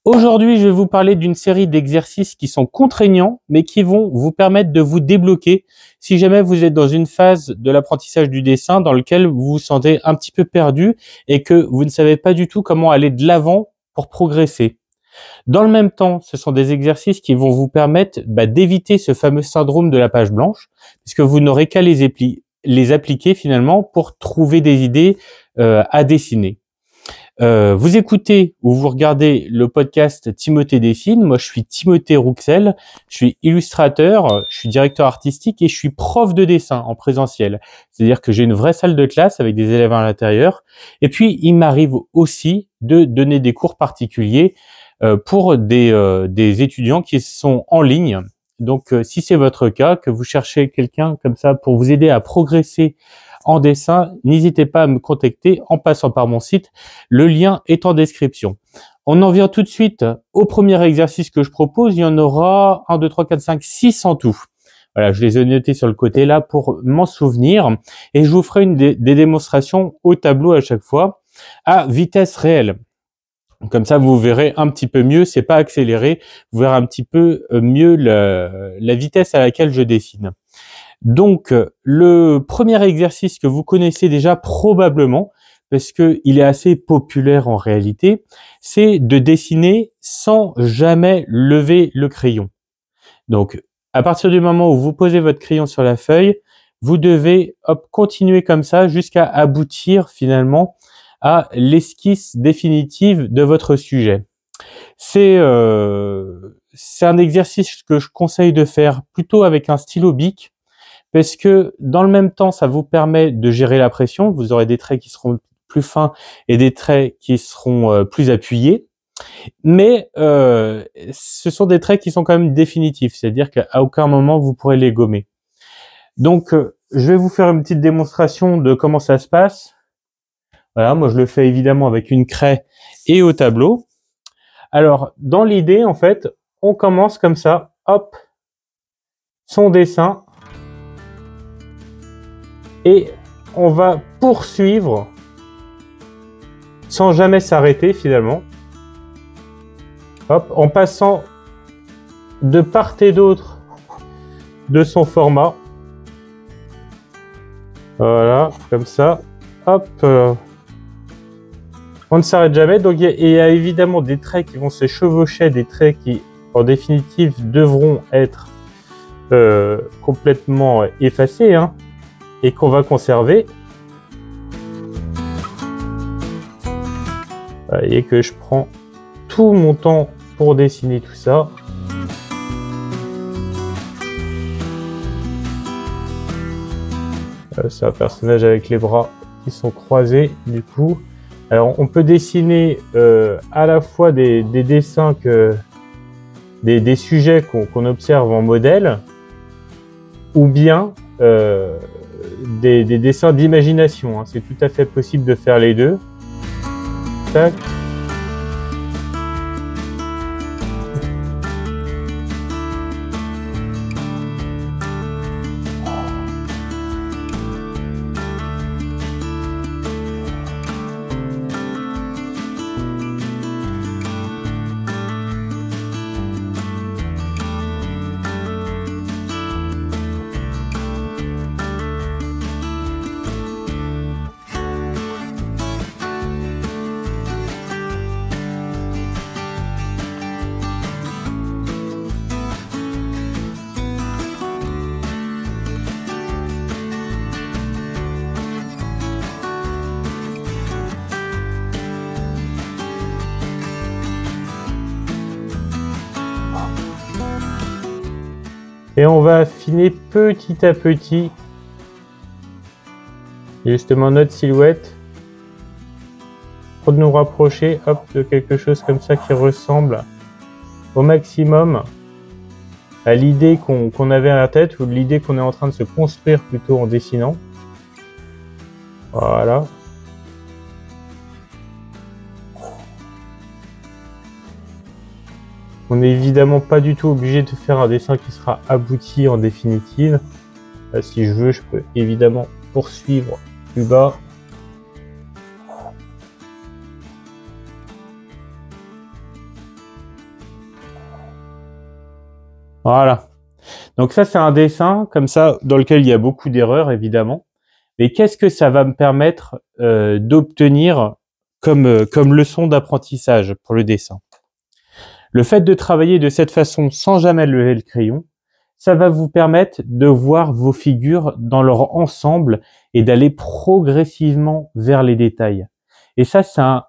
Aujourd'hui, je vais vous parler d'une série d'exercices qui sont contraignants, mais qui vont vous permettre de vous débloquer si jamais vous êtes dans une phase de l'apprentissage du dessin dans lequel vous vous sentez un petit peu perdu et que vous ne savez pas du tout comment aller de l'avant pour progresser. Dans le même temps, ce sont des exercices qui vont vous permettre d'éviter ce fameux syndrome de la page blanche, puisque vous n'aurez qu'à les appliquer finalement pour trouver des idées à dessiner. Vous écoutez ou vous regardez le podcast Timothée Dessine. Moi, je suis Timothée Rouxel. Je suis illustrateur, je suis directeur artistique et je suis prof de dessin en présentiel. C'est-à-dire que j'ai une vraie salle de classe avec des élèves à l'intérieur. Et puis, il m'arrive aussi de donner des cours particuliers pour des étudiants qui sont en ligne. Donc, si c'est votre cas, que vous cherchez quelqu'un comme ça pour vous aider à progresser en dessin, n'hésitez pas à me contacter en passant par mon site. Le lien est en description. On en vient tout de suite au premier exercice que je propose. Il y en aura 1, 2, 3, 4, 5, 6 en tout. Voilà, je les ai notés sur le côté là pour m'en souvenir. Et je vous ferai des démonstrations au tableau à chaque fois à vitesse réelle. Comme ça, vous verrez un petit peu mieux. C'est pas accéléré. Vous verrez un petit peu mieux la vitesse à laquelle je dessine. Donc, le premier exercice que vous connaissez déjà probablement, parce que il est assez populaire en réalité, c'est de dessiner sans jamais lever le crayon. Donc, à partir du moment où vous posez votre crayon sur la feuille, vous devez continuer comme ça jusqu'à aboutir finalement à l'esquisse définitive de votre sujet. C'est un exercice que je conseille de faire plutôt avec un stylo bic, parce que dans le même temps, ça vous permet de gérer la pression. Vous aurez des traits qui seront plus fins et des traits qui seront plus appuyés. Mais ce sont des traits qui sont quand même définitifs, c'est-à-dire qu'à aucun moment vous pourrez les gommer. Donc, je vais vous faire une petite démonstration de comment ça se passe. Voilà, moi je le fais évidemment avec une craie et au tableau. Alors, dans l'idée, en fait, on commence comme ça, hop, son dessin. Et on va poursuivre sans jamais s'arrêter finalement. Hop, en passant de part et d'autre de son format. Voilà, comme ça. Hop. On ne s'arrête jamais. Donc il y a évidemment des traits qui vont se chevaucher, des traits qui en définitive devront être complètement effacés, hein, et qu'on va conserver. Vous voyez que je prends tout mon temps pour dessiner tout ça. C'est un personnage avec les bras qui sont croisés du coup. Alors on peut dessiner à la fois des dessins des sujets qu'on observe en modèle, ou bien des dessins d'imagination, hein. C'est tout à fait possible de faire les deux. Tac. Et on va affiner petit à petit justement notre silhouette pour nous rapprocher, hop, de quelque chose comme ça qui ressemble au maximum à l'idée qu'on avait à la tête, ou l'idée qu'on est en train de se construire plutôt en dessinant. Voilà. On n'est évidemment pas du tout obligé de faire un dessin qui sera abouti en définitive. Là, si je veux, je peux évidemment poursuivre plus bas. Voilà. Donc ça, c'est un dessin comme ça dans lequel il y a beaucoup d'erreurs, évidemment. Mais qu'est-ce que ça va me permettre d'obtenir comme leçon d'apprentissage pour le dessin? Le fait de travailler de cette façon sans jamais lever le crayon, ça va vous permettre de voir vos figures dans leur ensemble et d'aller progressivement vers les détails. Et ça, c'est un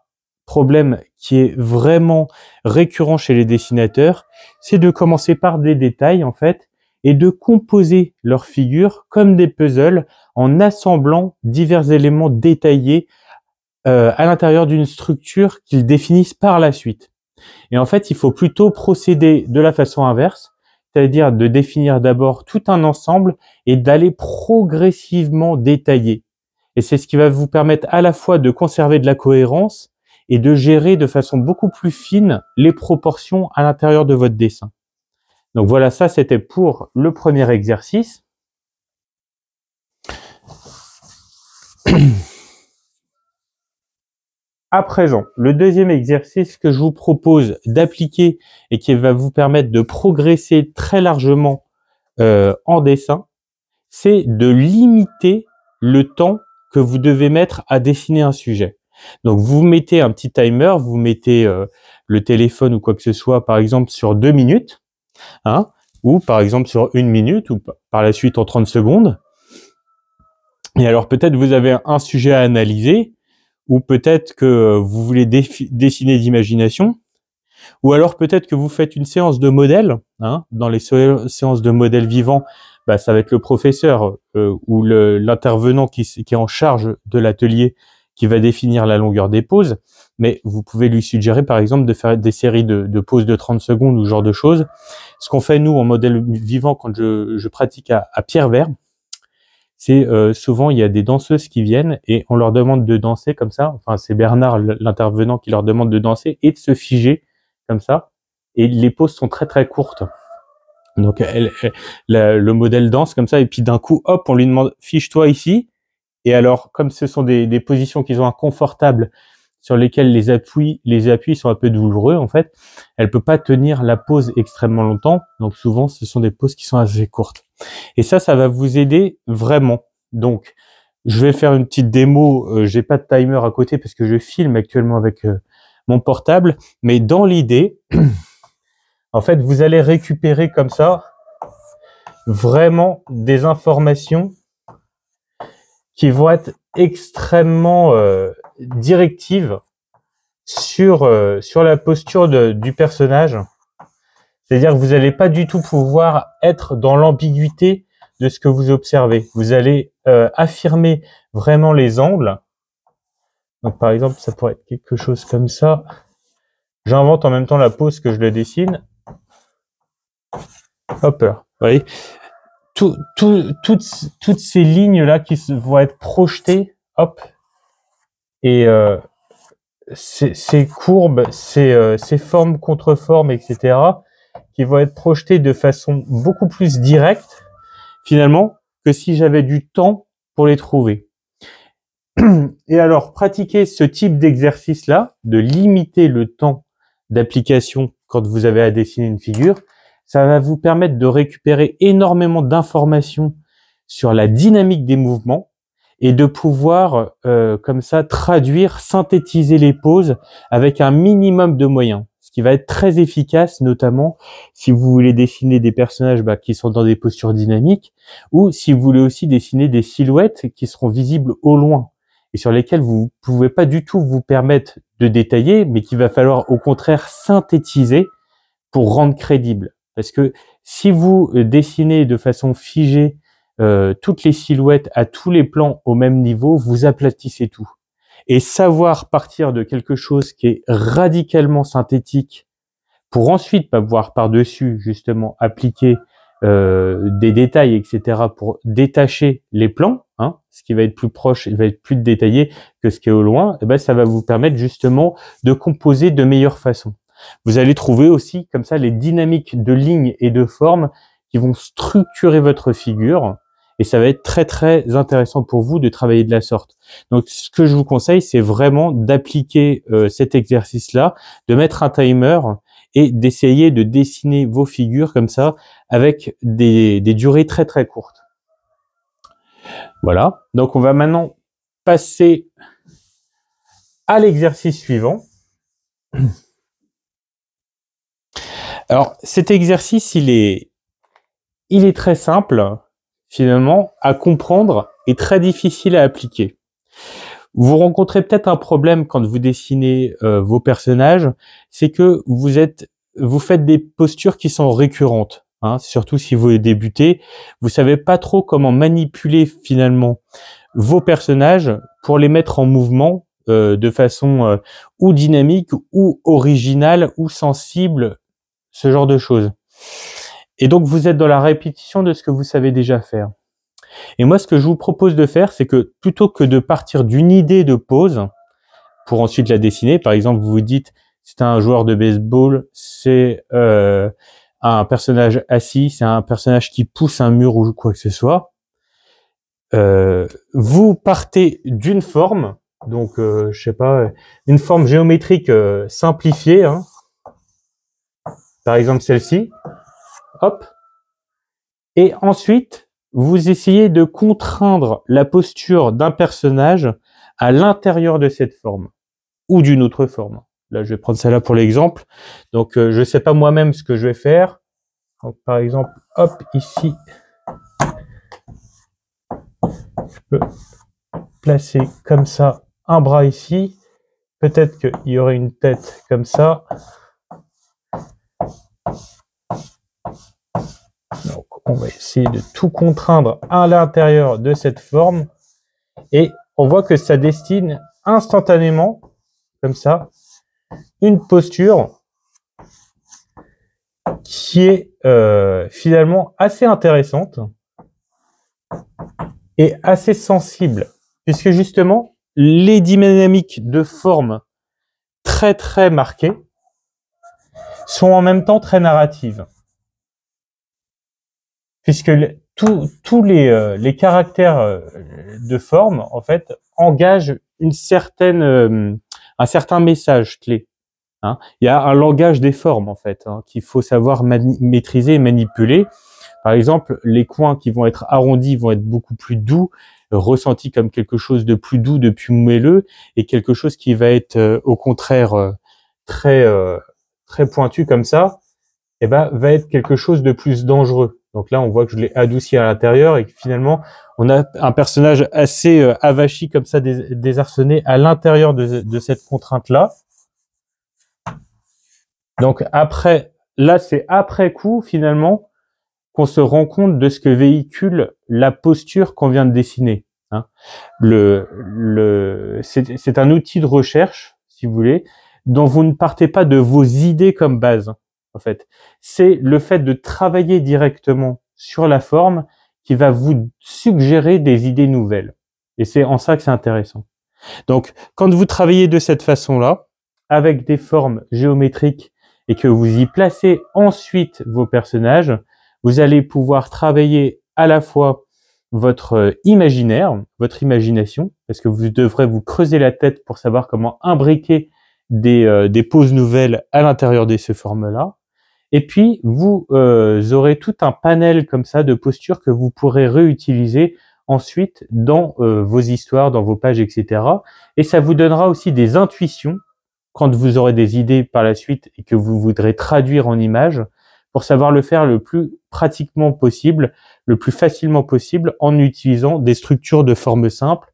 problème qui est vraiment récurrent chez les dessinateurs, c'est de commencer par des détails, en fait, et de composer leurs figures comme des puzzles en assemblant divers éléments détaillés à l'intérieur d'une structure qu'ils définissent par la suite. Et en fait, il faut plutôt procéder de la façon inverse, c'est-à-dire de définir d'abord tout un ensemble et d'aller progressivement détailler. Et c'est ce qui va vous permettre à la fois de conserver de la cohérence et de gérer de façon beaucoup plus fine les proportions à l'intérieur de votre dessin. Donc voilà, ça c'était pour le premier exercice. À présent, le deuxième exercice que je vous propose d'appliquer et qui va vous permettre de progresser très largement en dessin, c'est de limiter le temps que vous devez mettre à dessiner un sujet. Donc vous mettez un petit timer, vous mettez le téléphone ou quoi que ce soit, par exemple sur 2 minutes, hein, ou par exemple sur 1 minute, ou par la suite en 30 secondes. Et alors peut-être vous avez un sujet à analyser, ou peut-être que vous voulez dessiner d'imagination, ou alors peut-être que vous faites une séance de modèle. Hein, dans les séances de modèle vivant, bah, ça va être le professeur ou l'intervenant qui est en charge de l'atelier qui va définir la longueur des poses, mais vous pouvez lui suggérer par exemple de faire des séries de poses de 30 secondes ou ce genre de choses. Ce qu'on fait nous en modèle vivant quand je pratique à Pierrevert, c'est souvent il y a des danseuses qui viennent et on leur demande de danser comme ça, enfin c'est Bernard l'intervenant qui leur demande de danser et de se figer comme ça, et les poses sont très très courtes. Donc le modèle danse comme ça et puis d'un coup hop on lui demande fiche-toi ici, et alors comme ce sont des positions qui sont inconfortables sur lesquelles les appuis sont un peu douloureux en fait, elle peut pas tenir la pose extrêmement longtemps, donc souvent ce sont des poses qui sont assez courtes. Et ça va vous aider vraiment. Donc je vais faire une petite démo, j'ai pas de timer à côté parce que je filme actuellement avec mon portable, mais dans l'idée, en fait vous allez récupérer comme ça vraiment des informations qui vont être extrêmement directives sur la posture du personnage. C'est-à-dire que vous n'allez pas du tout pouvoir être dans l'ambiguïté de ce que vous observez. Vous allez affirmer vraiment les angles. Donc par exemple, ça pourrait être quelque chose comme ça. J'invente en même temps la pose que je le dessine. Hop là, vous voyez, toutes ces lignes-là qui vont être projetées, hop, et ces courbes, ces formes contre formes, etc., qui vont être projetées de façon beaucoup plus directe, finalement, que si j'avais du temps pour les trouver. Et alors, pratiquer ce type d'exercice-là, de limiter le temps d'application quand vous avez à dessiner une figure, ça va vous permettre de récupérer énormément d'informations sur la dynamique des mouvements et de pouvoir, comme ça, traduire, synthétiser les poses avec un minimum de moyens. Ce qui va être très efficace, notamment si vous voulez dessiner des personnages qui sont dans des postures dynamiques, ou si vous voulez aussi dessiner des silhouettes qui seront visibles au loin et sur lesquelles vous pouvez pas du tout vous permettre de détailler, mais qu'il va falloir au contraire synthétiser pour rendre crédible. Parce que si vous dessinez de façon figée toutes les silhouettes à tous les plans au même niveau, vous aplatissez tout. Et savoir partir de quelque chose qui est radicalement synthétique pour ensuite pouvoir par-dessus justement appliquer des détails, etc., pour détacher les plans, hein, ce qui va être plus proche, il va être plus détaillé que ce qui est au loin, et ben ça va vous permettre justement de composer de meilleure façon. Vous allez trouver aussi comme ça les dynamiques de lignes et de formes qui vont structurer votre figure, et ça va être très très intéressant pour vous de travailler de la sorte. Donc ce que je vous conseille, c'est vraiment d'appliquer cet exercice-là, de mettre un timer et d'essayer de dessiner vos figures comme ça avec des durées très très courtes. Voilà, donc on va maintenant passer à l'exercice suivant. Alors cet exercice, il est très simple finalement à comprendre et très difficile à appliquer. Vous rencontrez peut-être un problème quand vous dessinez vos personnages, c'est que vous faites des postures qui sont récurrentes, hein, surtout si vous débutez. Vous savez pas trop comment manipuler finalement vos personnages pour les mettre en mouvement de façon ou dynamique ou originale ou sensible, ce genre de choses. Et donc vous êtes dans la répétition de ce que vous savez déjà faire. Et moi, ce que je vous propose de faire, c'est que plutôt que de partir d'une idée de pose pour ensuite la dessiner, par exemple, vous vous dites, c'est un joueur de baseball, c'est un personnage assis, c'est un personnage qui pousse un mur ou quoi que ce soit. Vous partez d'une forme, donc je sais pas, une forme géométrique simplifiée, hein. Par exemple celle-ci, hop, et ensuite vous essayez de contraindre la posture d'un personnage à l'intérieur de cette forme ou d'une autre forme. Là, je vais prendre celle-là pour l'exemple. Donc, je sais pas moi-même ce que je vais faire. Donc, par exemple, hop, ici, je peux placer comme ça un bras ici. Peut-être qu'il y aurait une tête comme ça. Donc, on va essayer de tout contraindre à l'intérieur de cette forme. Et on voit que ça dessine instantanément, comme ça, une posture qui est finalement assez intéressante et assez sensible, puisque justement, les dynamiques de forme très très marquées sont en même temps très narratives. Puisque tous les caractères de forme, en fait, engagent un certain message clé. Hein. Il y a un langage des formes, en fait, hein, qu'il faut savoir maîtriser et manipuler. Par exemple, les coins qui vont être arrondis vont être beaucoup plus doux, ressentis comme quelque chose de plus doux, de plus moelleux, et quelque chose qui va être au contraire très pointu comme ça, eh ben, va être quelque chose de plus dangereux. Donc là, on voit que je l'ai adouci à l'intérieur et que finalement, on a un personnage assez avachi comme ça, désarçonné à l'intérieur de cette contrainte-là. Donc après, là, c'est après coup, finalement, qu'on se rend compte de ce que véhicule la posture qu'on vient de dessiner. Hein. C'est un outil de recherche, si vous voulez, dont vous ne partez pas de vos idées comme base. En fait, c'est le fait de travailler directement sur la forme qui va vous suggérer des idées nouvelles. Et c'est en ça que c'est intéressant. Donc, quand vous travaillez de cette façon-là, avec des formes géométriques et que vous y placez ensuite vos personnages, vous allez pouvoir travailler à la fois votre imaginaire, votre imagination, parce que vous devrez vous creuser la tête pour savoir comment imbriquer des poses nouvelles à l'intérieur de ces formes-là. Et puis, vous aurez tout un panel comme ça de postures que vous pourrez réutiliser ensuite dans vos histoires, dans vos pages, etc. Et ça vous donnera aussi des intuitions quand vous aurez des idées par la suite et que vous voudrez traduire en images pour savoir le faire le plus pratiquement possible, le plus facilement possible en utilisant des structures de forme simples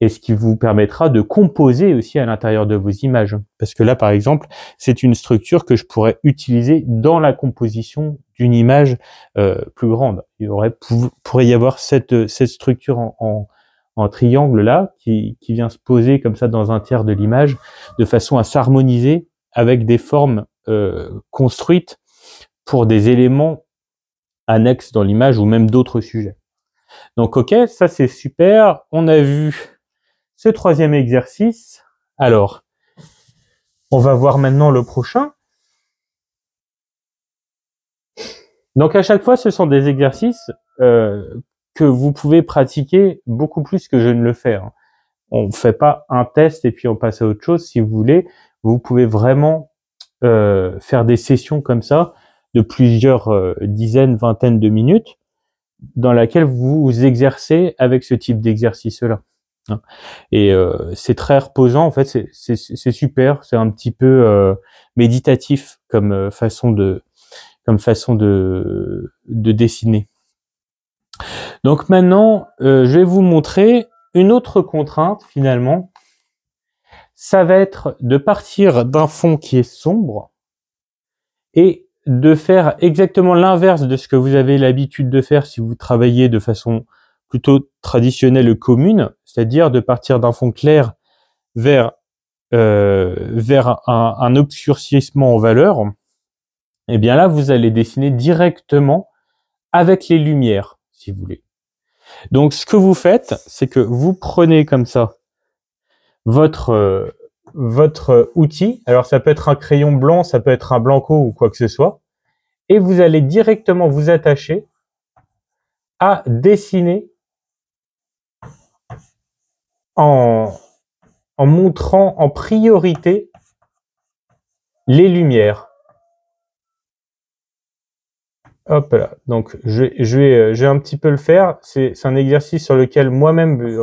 et ce qui vous permettra de composer aussi à l'intérieur de vos images. Parce que là, par exemple, c'est une structure que je pourrais utiliser dans la composition d'une image plus grande. Pourrait y avoir cette structure en triangle là, qui vient se poser comme ça dans un tiers de l'image, de façon à s'harmoniser avec des formes construites pour des éléments annexes dans l'image ou même d'autres sujets. Donc ok, ça c'est super. On a vu ce troisième exercice. Alors, on va voir maintenant le prochain. Donc à chaque fois, ce sont des exercices que vous pouvez pratiquer beaucoup plus que je ne le fais. Hein. On ne fait pas un test et puis on passe à autre chose. Si vous voulez, vous pouvez vraiment faire des sessions comme ça de plusieurs dizaines, vingtaines de minutes dans laquelle vous vous exercez avec ce type d'exercice-là. Et c'est très reposant, en fait, c'est super, c'est un petit peu méditatif comme façon de dessiner. Donc maintenant, je vais vous montrer une autre contrainte finalement. Ça va être de partir d'un fond qui est sombre et de faire exactement l'inverse de ce que vous avez l'habitude de faire si vous travaillez de façon plutôt traditionnelle et commune, c'est-à-dire de partir d'un fond clair vers un obscurcissement en valeur. Et bien là, vous allez dessiner directement avec les lumières, si vous voulez. Donc, ce que vous faites, c'est que vous prenez comme ça votre outil. Alors, ça peut être un crayon blanc, ça peut être un blanco ou quoi que ce soit. Et vous allez directement vous attacher à dessiner en montrant en priorité les lumières. Hop là. Donc, je vais un petit peu le faire. C'est un exercice sur lequel moi-même,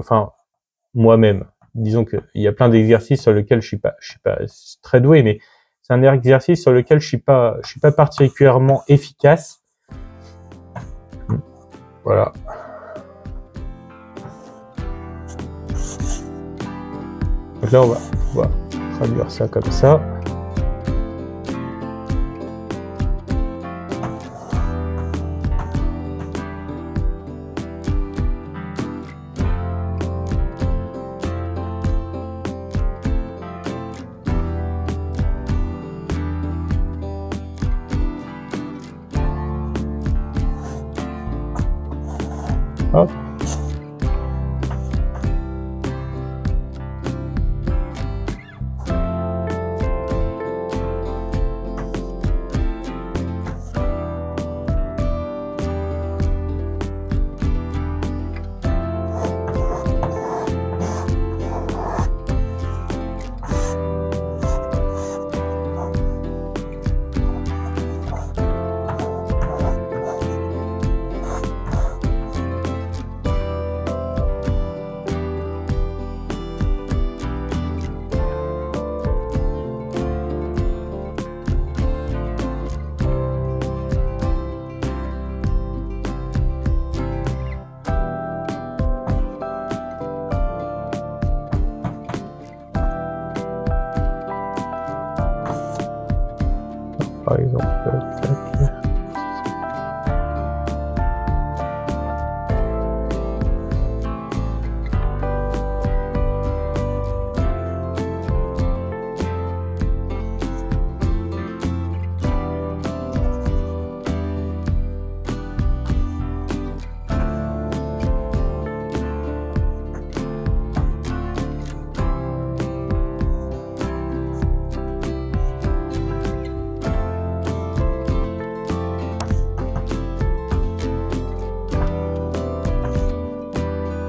disons qu'il y a plein d'exercices sur lesquels je suis pas très doué, mais c'est un exercice sur lequel je suis pas particulièrement efficace. Voilà. Donc là, on va pouvoir traduire ça comme ça. Hop. Par exemple,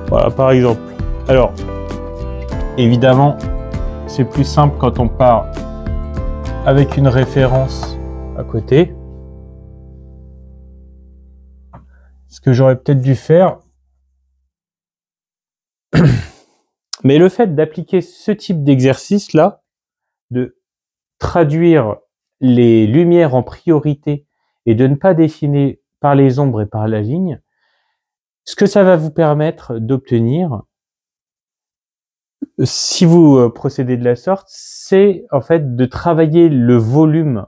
voilà, par exemple. Alors, évidemment, c'est plus simple quand on part avec une référence à côté. Ce que j'aurais peut-être dû faire. Mais le fait d'appliquer ce type d'exercice-là, de traduire les lumières en priorité et de ne pas dessiner par les ombres et par la ligne, ce que ça va vous permettre d'obtenir, si vous procédez de la sorte, c'est en fait de travailler le volume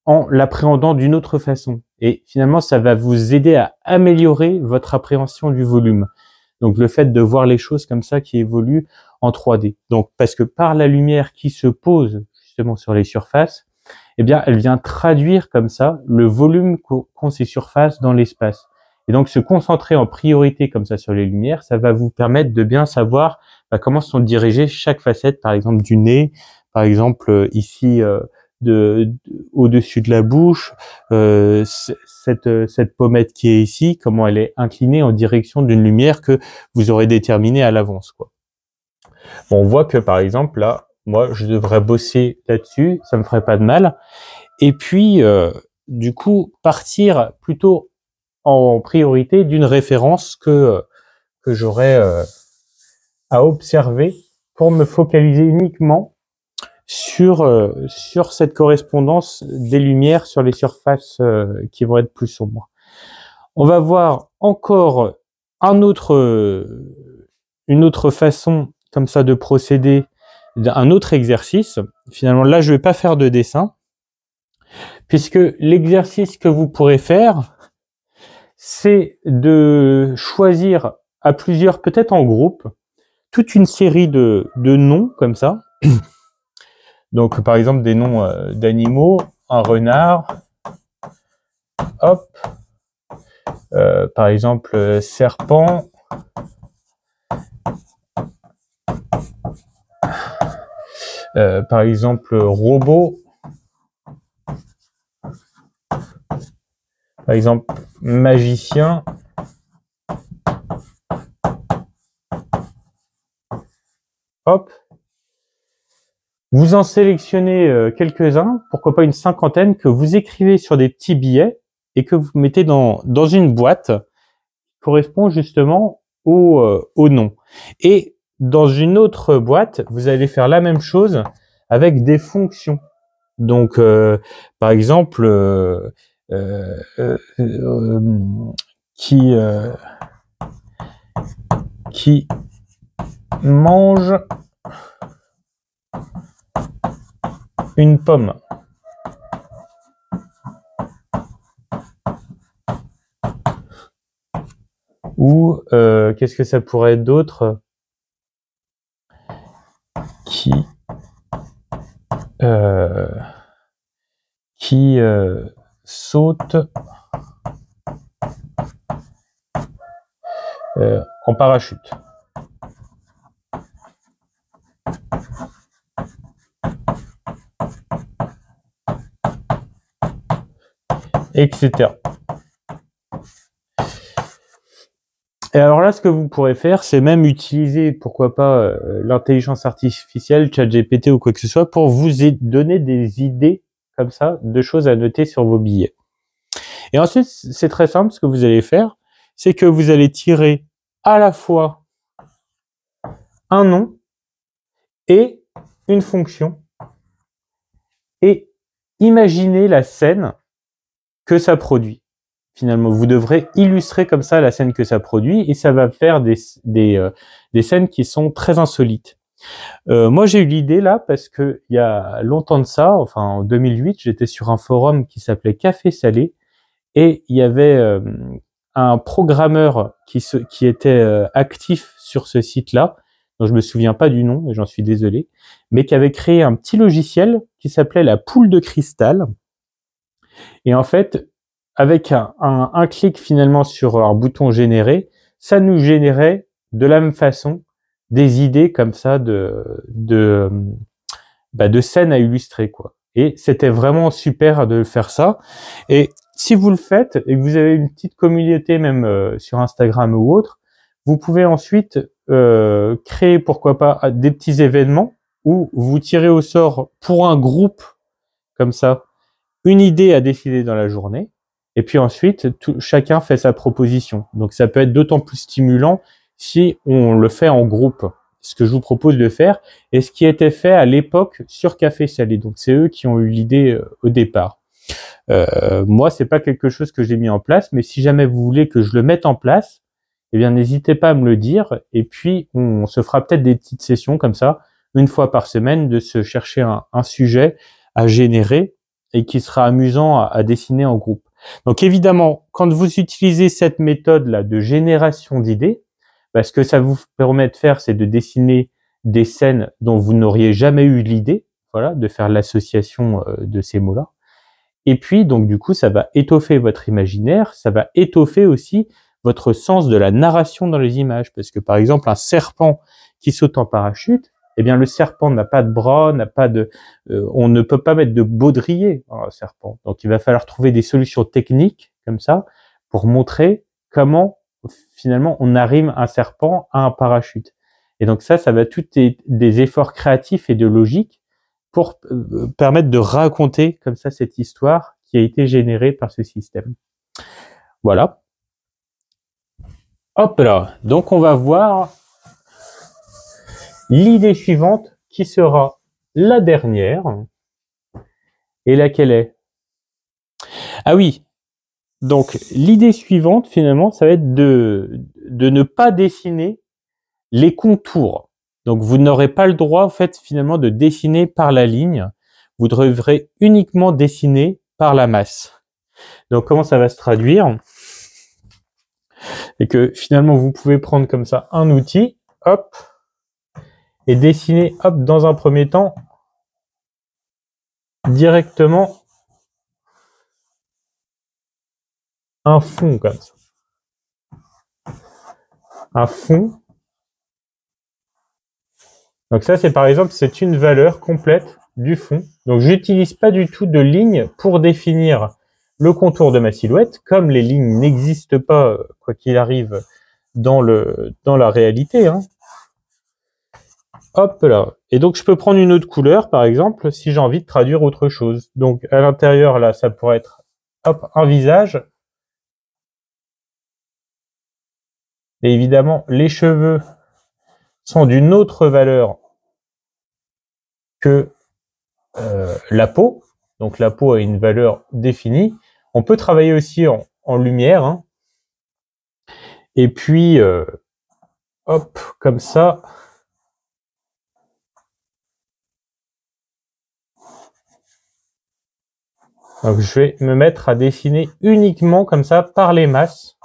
en l'appréhendant d'une autre façon. Et finalement, ça va vous aider à améliorer votre appréhension du volume. Donc le fait de voir les choses comme ça qui évoluent en 3D. Donc parce que par la lumière qui se pose justement sur les surfaces, eh bien elle vient traduire comme ça le volume qu'ont ces surfaces dans l'espace. Et donc se concentrer en priorité comme ça sur les lumières, ça va vous permettre de bien savoir comment sont dirigées chaque facette, par exemple du nez, par exemple ici au-dessus de la bouche, cette pommette qui est ici, comment elle est inclinée en direction d'une lumière que vous aurez déterminée à l'avance, quoi. Bon, on voit que par exemple là, Moi, je devrais bosser là-dessus, ça me ferait pas de mal. Et puis, du coup, partir plutôt en priorité d'une référence que j'aurais à observer pour me focaliser uniquement sur cette correspondance des lumières sur les surfaces qui vont être plus sombres. On va voir encore une autre façon comme ça de procéder, un autre exercice. Finalement, là, je vais pas faire de dessin, puisque l'exercice que vous pourrez faire, c'est de choisir à plusieurs, peut-être en groupe, toute une série de noms comme ça. Donc, par exemple, des noms d'animaux, un renard, hop, par exemple, serpent, par exemple, robot, par exemple, magicien, hop. Vous en sélectionnez quelques-uns, pourquoi pas une cinquantaine, que vous écrivez sur des petits billets et que vous mettez dans une boîte qui correspond justement au nom. Et dans une autre boîte, vous allez faire la même chose avec des fonctions. Donc, par exemple, qui mange une pomme. Ou qu'est-ce que ça pourrait être d'autre? Qui saute en parachute. Etc. Et alors là, ce que vous pourrez faire, c'est même utiliser, pourquoi pas, l'intelligence artificielle, ChatGPT ou quoi que ce soit, pour vous donner des idées comme ça, de choses à noter sur vos billets. Et ensuite, c'est très simple, ce que vous allez faire, c'est que vous allez tirer à la fois un nom et une fonction et imaginer la scène que ça produit. Finalement, vous devrez illustrer comme ça la scène que ça produit et ça va faire des scènes qui sont très insolites. Moi, j'ai eu l'idée là parce que il y a longtemps de ça, enfin en 2008, j'étais sur un forum qui s'appelait Café Salé et il y avait un programmeur qui était actif sur ce site-là, dont je me souviens pas du nom et j'en suis désolé, mais qui avait créé un petit logiciel qui s'appelait la poule de cristal. Et en fait, avec un clic finalement sur un bouton générer, ça nous générait de la même façon des idées comme ça de scènes à illustrer, quoi. Et c'était vraiment super de faire ça. Et si vous le faites et que vous avez une petite communauté même sur Instagram ou autre, vous pouvez ensuite créer, pourquoi pas, des petits événements où vous tirez au sort pour un groupe comme ça une idée à décider dans la journée. Et puis ensuite, chacun fait sa proposition. Donc ça peut être d'autant plus stimulant si on le fait en groupe. Ce que je vous propose de faire et ce qui était fait à l'époque sur Café Salé. Donc c'est eux qui ont eu l'idée au départ. Moi, c'est pas quelque chose que j'ai mis en place, mais si jamais vous voulez que je le mette en place, eh bien n'hésitez pas à me le dire. Et puis on se fera peut-être des petites sessions comme ça, une fois par semaine, de se chercher un sujet à générer et qui sera amusant à dessiner en groupe. Donc évidemment, quand vous utilisez cette méthode-là de génération d'idées, ce que ça vous permet de faire, c'est de dessiner des scènes dont vous n'auriez jamais eu l'idée, voilà, de faire l'association de ces mots-là. Et puis, donc du coup, ça va étoffer votre imaginaire, ça va étoffer aussi votre sens de la narration dans les images. Parce que par exemple, un serpent qui saute en parachute, eh bien le serpent n'a pas de bras, on ne peut pas mettre de baudrier dans un serpent. Donc il va falloir trouver des solutions techniques comme ça pour montrer comment finalement on arrime un serpent à un parachute. Et donc ça va tout des efforts créatifs et de logique pour permettre de raconter comme ça cette histoire qui a été générée par ce système. Voilà. Hop là. Donc on va voir l'idée suivante qui sera la dernière. Et laquelle est? Ah oui. Donc l'idée suivante finalement, ça va être de ne pas dessiner les contours. Donc vous n'aurez pas le droit en fait finalement de dessiner par la ligne. Vous devrez uniquement dessiner par la masse. Donc comment ça va se traduire? Et que finalement vous pouvez prendre comme ça un outil, hop, et dessiner, hop, dans un premier temps, directement un fond comme ça. Un fond. Donc ça, c'est par exemple, c'est une valeur complète du fond. Donc j'utilise pas du tout de ligne pour définir le contour de ma silhouette, comme les lignes n'existent pas, quoi qu'il arrive, dans la réalité, hein. Hop là. Et donc je peux prendre une autre couleur, par exemple, si j'ai envie de traduire autre chose. Donc à l'intérieur, là, ça pourrait être, hop, un visage. Et évidemment, les cheveux sont d'une autre valeur que la peau. Donc la peau a une valeur définie. On peut travailler aussi en lumière, hein. Et puis, hop, comme ça. Donc je vais me mettre à dessiner uniquement comme ça par les masses.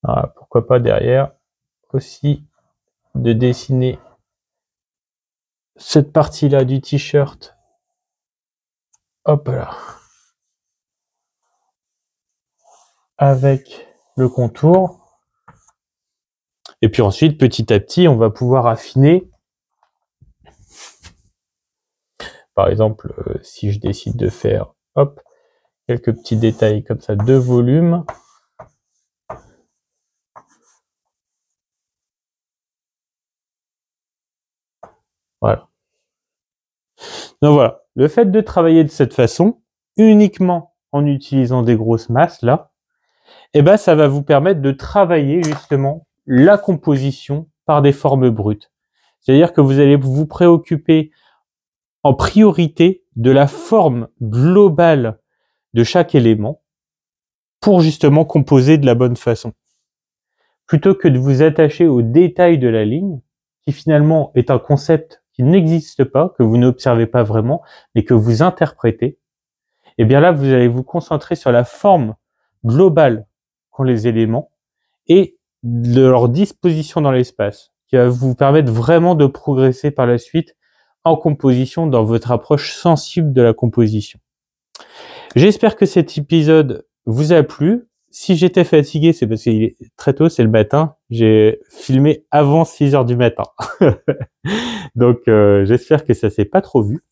Voilà, pourquoi pas derrière aussi de dessiner cette partie-là du t-shirt. Hop là. Avec le contour. Et puis ensuite, petit à petit, on va pouvoir affiner. Par exemple, si je décide de faire, hop, quelques petits détails comme ça de volume. Voilà. Donc voilà, le fait de travailler de cette façon, uniquement en utilisant des grosses masses là, eh ben ça va vous permettre de travailler justement la composition par des formes brutes. C'est-à-dire que vous allez vous préoccuper en priorité de la forme globale de chaque élément pour justement composer de la bonne façon. Plutôt que de vous attacher aux détails de la ligne, qui finalement est un concept qui n'existe pas, que vous n'observez pas vraiment, mais que vous interprétez, et bien là, vous allez vous concentrer sur la forme globale qu'ont les éléments et de leur disposition dans l'espace, qui va vous permettre vraiment de progresser par la suite en composition dans votre approche sensible de la composition. J'espère que cet épisode vous a plu. Si j'étais fatigué, c'est parce qu'il est très tôt, c'est le matin. J'ai filmé avant 6 heures du matin. Donc, j'espère que ça s'est pas trop vu.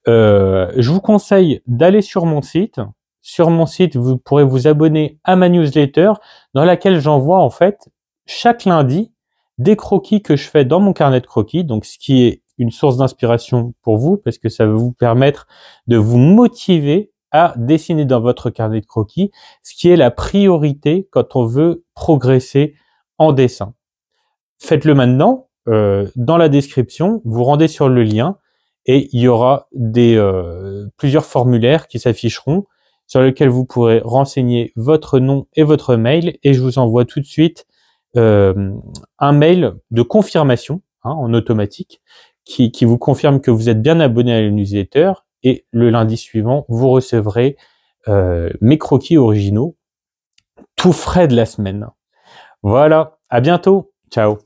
Je vous conseille d'aller sur mon site. Sur mon site, vous pourrez vous abonner à ma newsletter dans laquelle j'envoie en fait chaque lundi des croquis que je fais dans mon carnet de croquis. Donc, ce qui est une source d'inspiration pour vous parce que ça va vous permettre de vous motiver à dessiner dans votre carnet de croquis, ce qui est la priorité quand on veut progresser en dessin. Faites-le maintenant. Dans la description, vous rendez sur le lien et il y aura plusieurs formulaires qui s'afficheront sur lesquels vous pourrez renseigner votre nom et votre mail et je vous envoie tout de suite un mail de confirmation en automatique qui vous confirme que vous êtes bien abonné à la newsletter et le lundi suivant, vous recevrez mes croquis originaux tout frais de la semaine. Voilà, à bientôt, ciao.